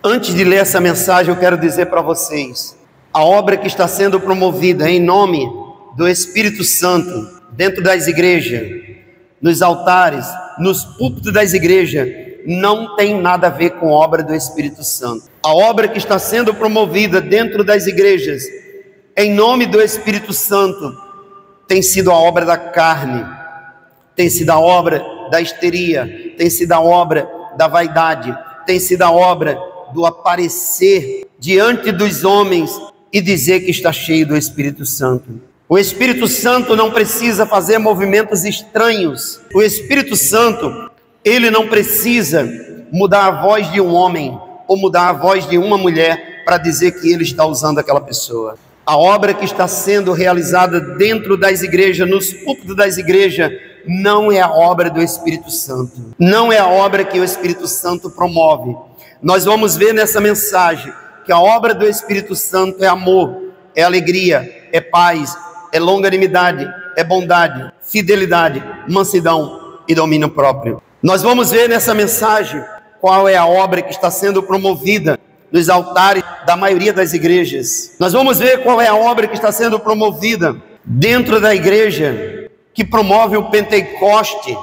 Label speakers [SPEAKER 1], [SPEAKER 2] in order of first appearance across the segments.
[SPEAKER 1] Antes de ler essa mensagem, eu quero dizer para vocês, a obra que está sendo promovida em nome do Espírito Santo, dentro das igrejas, nos altares, nos púlpitos das igrejas, não tem nada a ver com a obra do Espírito Santo. A obra que está sendo promovida dentro das igrejas, em nome do Espírito Santo, tem sido a obra da carne, tem sido a obra da histeria, tem sido a obra da vaidade, tem sido a obra do aparecer diante dos homens e dizer que está cheio do Espírito Santo. O Espírito Santo não precisa fazer movimentos estranhos. O Espírito Santo, ele não precisa mudar a voz de um homem ou mudar a voz de uma mulher para dizer que ele está usando aquela pessoa. A obra que está sendo realizada dentro das igrejas, nos púlpitos das igrejas, não é a obra do Espírito Santo. Não é a obra que o Espírito Santo promove. Nós vamos ver nessa mensagem que a obra do Espírito Santo é amor, é alegria, é paz, é longanimidade, é bondade, fidelidade, mansidão e domínio próprio. Nós vamos ver nessa mensagem qual é a obra que está sendo promovida nos altares da maioria das igrejas. Nós vamos ver qual é a obra que está sendo promovida dentro da igreja que promove o Pentecoste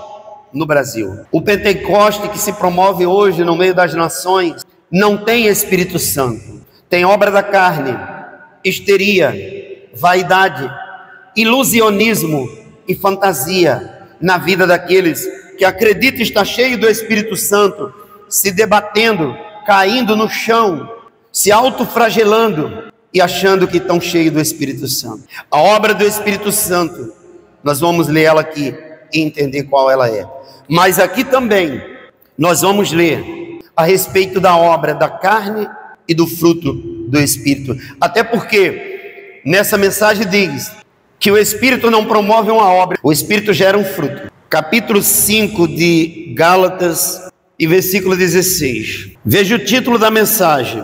[SPEAKER 1] no Brasil. O Pentecoste que se promove hoje no meio das nações não tem Espírito Santo. Tem obra da carne, histeria, vaidade, ilusionismo e fantasia na vida daqueles que acreditam estar cheio do Espírito Santo, se debatendo, caindo no chão, se autoflagelando e achando que estão cheios do Espírito Santo. A obra do Espírito Santo, nós vamos ler ela aqui e entender qual ela é. Mas aqui também nós vamos ler a respeito da obra da carne e do fruto do Espírito. Até porque nessa mensagem diz que o Espírito não promove uma obra, o Espírito gera um fruto. Capítulo 5 de Gálatas e versículo 16. Veja o título da mensagem: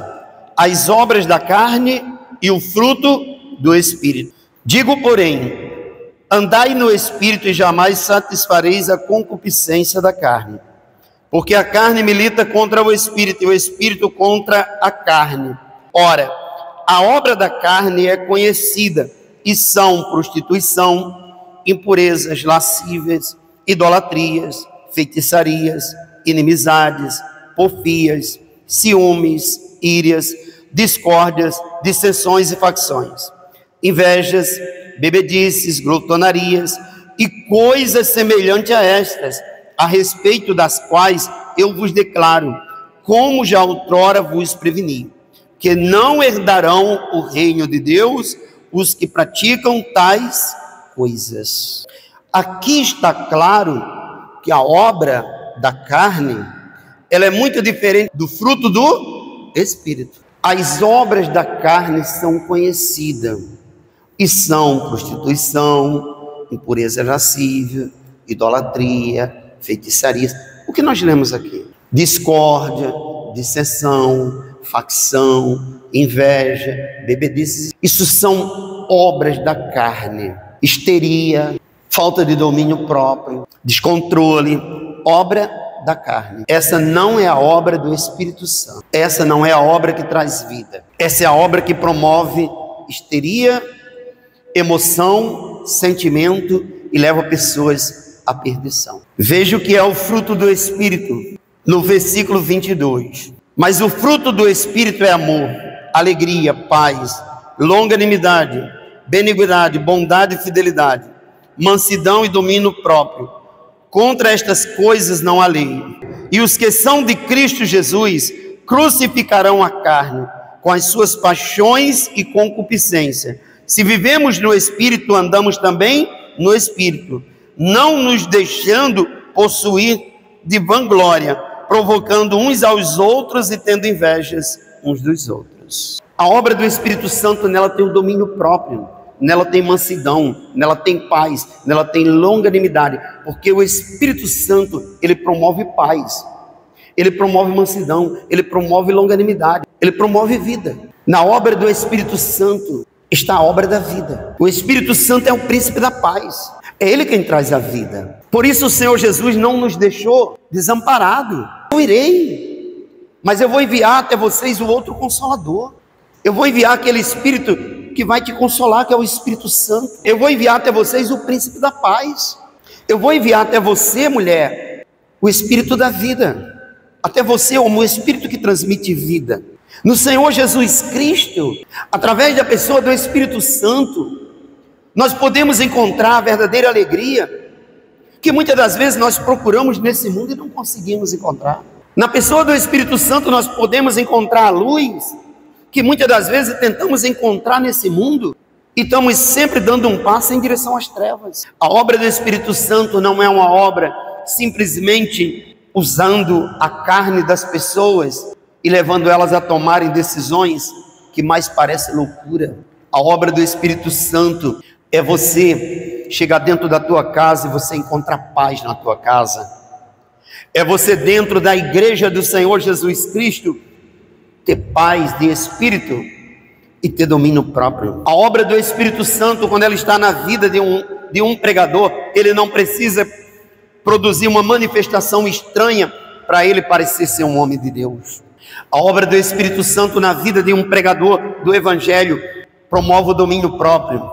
[SPEAKER 1] as obras da carne e o fruto do Espírito. Digo, porém, andai no Espírito e jamais satisfareis a concupiscência da carne. Porque a carne milita contra o Espírito e o Espírito contra a carne. Ora, a obra da carne é conhecida, e são prostituição, impurezas, lascívias, idolatrias, feitiçarias, inimizades, porfias, ciúmes, írias, discórdias, dissensões e facções, invejas, bebedices, glutonarias e coisas semelhantes a estas, a respeito das quais eu vos declaro, como já outrora vos preveni, que não herdarão o reino de Deus os que praticam tais coisas. Aqui está claro que a obra da carne, ela é muito diferente do fruto do Espírito. As obras da carne são conhecidas e são prostituição, impureza lascívia, idolatria, feitiçaria. O que nós lemos aqui? Discórdia, dissensão, facção, inveja, bebedices. Isso são obras da carne. Histeria, falta de domínio próprio, descontrole, obra da carne. Essa não é a obra do Espírito Santo. Essa não é a obra que traz vida. Essa é a obra que promove histeria, emoção, sentimento e leva pessoas à perdição. Veja o que é o fruto do Espírito no versículo 22. Mas o fruto do Espírito é amor, alegria, paz, longanimidade, benignidade, bondade e fidelidade, mansidão e domínio próprio. Contra estas coisas não há lei. E os que são de Cristo Jesus crucificarão a carne com as suas paixões e concupiscência. Se vivemos no Espírito, andamos também no Espírito, não nos deixando possuir de vanglória, provocando uns aos outros e tendo invejas uns dos outros. A obra do Espírito Santo, nela tem o domínio próprio, nela tem mansidão, nela tem paz, nela tem longanimidade, porque o Espírito Santo, ele promove paz, ele promove mansidão, ele promove longanimidade, ele promove vida. Na obra do Espírito Santo está a obra da vida. O Espírito Santo é o príncipe da paz, é ele quem traz a vida. Por isso o Senhor Jesus não nos deixou desamparados. Eu irei, mas eu vou enviar até vocês o outro Consolador. Eu vou enviar aquele Espírito que vai te consolar, que é o Espírito Santo. Eu vou enviar até vocês o Príncipe da Paz. Eu vou enviar até você, mulher, o Espírito da vida. Até você, o Espírito que transmite vida. No Senhor Jesus Cristo, através da pessoa do Espírito Santo, nós podemos encontrar a verdadeira alegria, que muitas das vezes nós procuramos nesse mundo e não conseguimos encontrar. Na pessoa do Espírito Santo nós podemos encontrar a luz, que muitas das vezes tentamos encontrar nesse mundo, e estamos sempre dando um passo em direção às trevas. A obra do Espírito Santo não é uma obra simplesmente usando a carne das pessoas e levando elas a tomarem decisões que mais parecem loucura. A obra do Espírito Santo é você chegar dentro da tua casa e você encontrar paz na tua casa. É você dentro da igreja do Senhor Jesus Cristo ter paz de espírito e ter domínio próprio. A obra do Espírito Santo, quando ela está na vida de um pregador, ele não precisa produzir uma manifestação estranha para ele parecer ser um homem de Deus. A obra do Espírito Santo na vida de um pregador do Evangelho promove o domínio próprio,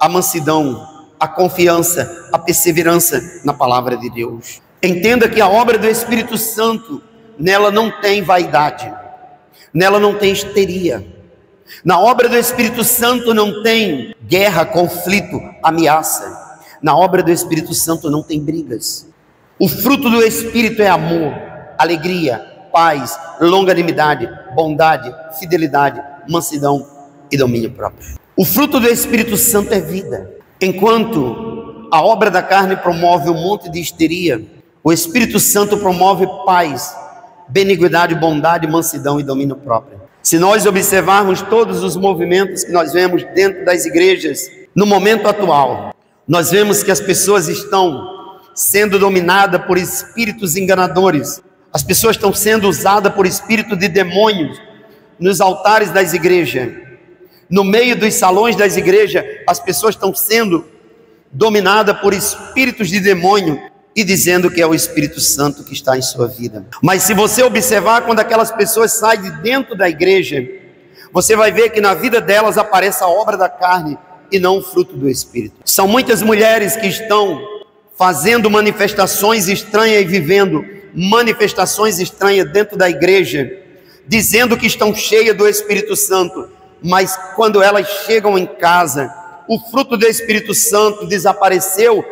[SPEAKER 1] a mansidão, a confiança, a perseverança na palavra de Deus. Entenda que a obra do Espírito Santo, nela não tem vaidade, nela não tem histeria. Na obra do Espírito Santo não tem guerra, conflito, ameaça. Na obra do Espírito Santo não tem brigas. O fruto do Espírito é amor, alegria, paz, longanimidade, bondade, fidelidade, mansidão e domínio próprio. O fruto do Espírito Santo é vida. Enquanto a obra da carne promove um monte de histeria, o Espírito Santo promove paz, benignidade, bondade, mansidão e domínio próprio. Se nós observarmos todos os movimentos que nós vemos dentro das igrejas, no momento atual, nós vemos que as pessoas estão sendo dominadas por espíritos enganadores. As pessoas estão sendo usadas por espírito de demônios nos altares das igrejas. No meio dos salões das igrejas, as pessoas estão sendo dominadas por espíritos de demônio e dizendo que é o Espírito Santo que está em sua vida. Mas se você observar, quando aquelas pessoas saem de dentro da igreja, você vai ver que na vida delas aparece a obra da carne e não o fruto do Espírito. São muitas mulheres que estão fazendo manifestações estranhas e vivendo manifestações estranhas dentro da igreja, dizendo que estão cheias do Espírito Santo, mas quando elas chegam em casa, o fruto do Espírito Santo desapareceu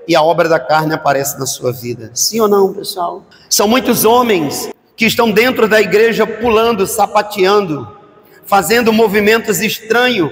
[SPEAKER 1] e a obra da carne aparece na sua vida. Sim ou não, pessoal? São muitos homens que estão dentro da igreja pulando, sapateando, fazendo movimentos estranhos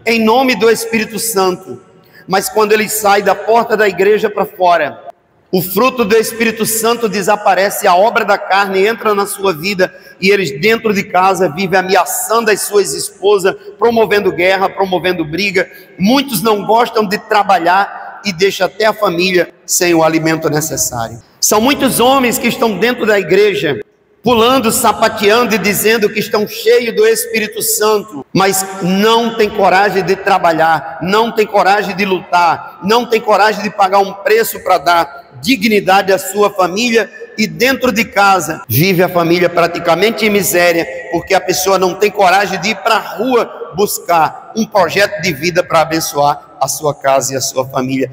[SPEAKER 1] em nome do Espírito Santo, mas quando eles saem da porta da igreja para fora, o fruto do Espírito Santo desaparece, a obra da carne entra na sua vida e eles dentro de casa vivem ameaçando as suas esposas, promovendo guerra, promovendo briga. Muitos não gostam de trabalhar e deixam até a família sem o alimento necessário. São muitos homens que estão dentro da igreja, pulando, sapateando e dizendo que estão cheios do Espírito Santo, mas não tem coragem de trabalhar, não tem coragem de lutar, não tem coragem de pagar um preço para dar dignidade à sua família, e dentro de casa vive a família praticamente em miséria, porque a pessoa não tem coragem de ir para a rua buscar um projeto de vida para abençoar a sua casa e a sua família.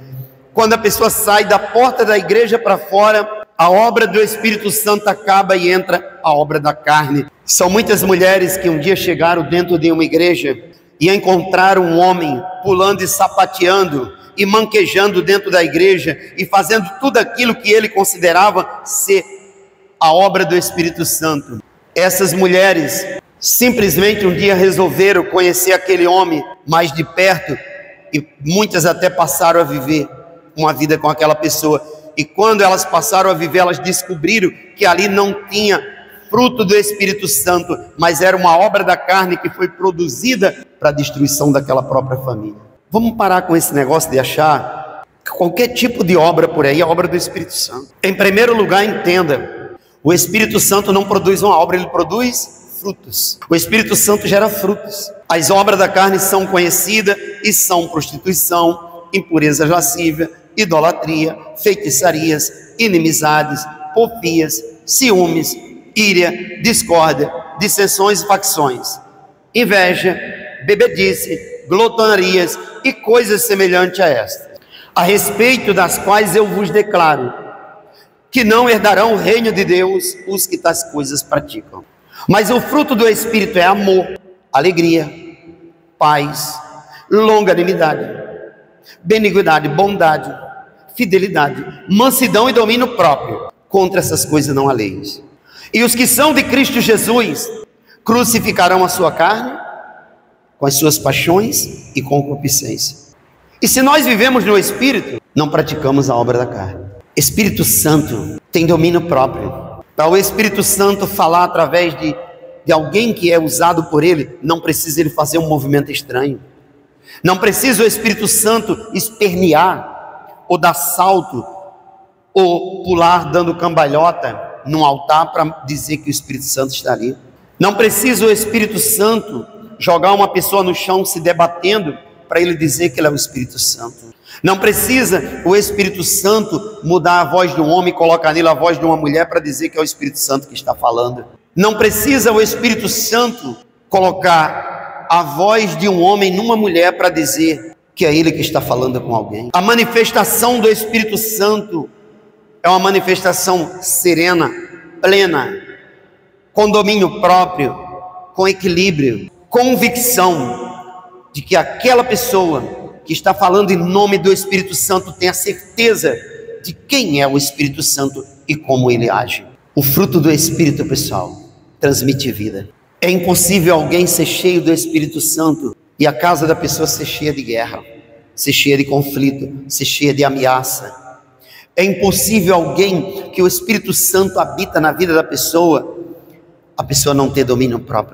[SPEAKER 1] Quando a pessoa sai da porta da igreja para fora, a obra do Espírito Santo acaba e entra a obra da carne. São muitas mulheres que um dia chegaram dentro de uma igreja e encontraram um homem pulando e sapateando e manquejando dentro da igreja e fazendo tudo aquilo que ele considerava ser a obra do Espírito Santo. Essas mulheres simplesmente um dia resolveram conhecer aquele homem mais de perto e muitas até passaram a viver uma vida com aquela pessoa. E quando elas passaram a viver, elas descobriram que ali não tinha fruto do Espírito Santo, mas era uma obra da carne que foi produzida para a destruição daquela própria família. Vamos parar com esse negócio de achar que qualquer tipo de obra por aí é obra do Espírito Santo. Em primeiro lugar, entenda, o Espírito Santo não produz uma obra, ele produz frutos. O Espírito Santo gera frutos. As obras da carne são conhecidas e são prostituição, impureza lascívia, idolatria, feitiçarias, inimizades, porfias, ciúmes, ira, discórdia, dissensões e facções, inveja, bebedice, glotonarias e coisas semelhantes a estas, a respeito das quais eu vos declaro que não herdarão o reino de Deus os que tais coisas praticam. Mas o fruto do Espírito é amor, alegria, paz, longanimidade, benignidade, bondade, fidelidade, mansidão e domínio próprio. Contra essas coisas não há leis. E os que são de Cristo Jesus crucificarão a sua carne com as suas paixões e concupiscência. E se nós vivemos no Espírito, não praticamos a obra da carne. Espírito Santo tem domínio próprio. Para o Espírito Santo falar através de alguém que é usado por ele, não precisa ele fazer um movimento estranho. Não precisa o Espírito Santo espernear, ou dar salto, ou pular dando cambalhota num altar para dizer que o Espírito Santo está ali. Não precisa o Espírito Santo jogar uma pessoa no chão se debatendo para ele dizer que ele é o Espírito Santo. Não precisa o Espírito Santo mudar a voz de um homem e colocar nele a voz de uma mulher para dizer que é o Espírito Santo que está falando. Não precisa o Espírito Santo colocar a voz de um homem numa mulher para dizer que é ele que está falando com alguém. A manifestação do Espírito Santo é uma manifestação serena, plena, com domínio próprio, com equilíbrio, convicção de que aquela pessoa que está falando em nome do Espírito Santo tem a certeza de quem é o Espírito Santo e como ele age. O fruto do Espírito, pessoal, transmite vida. É impossível alguém ser cheio do Espírito Santo e a casa da pessoa ser cheia de guerra, ser cheia de conflito, ser cheia de ameaça. É impossível alguém que o Espírito Santo habita na vida da pessoa, a pessoa não ter domínio próprio.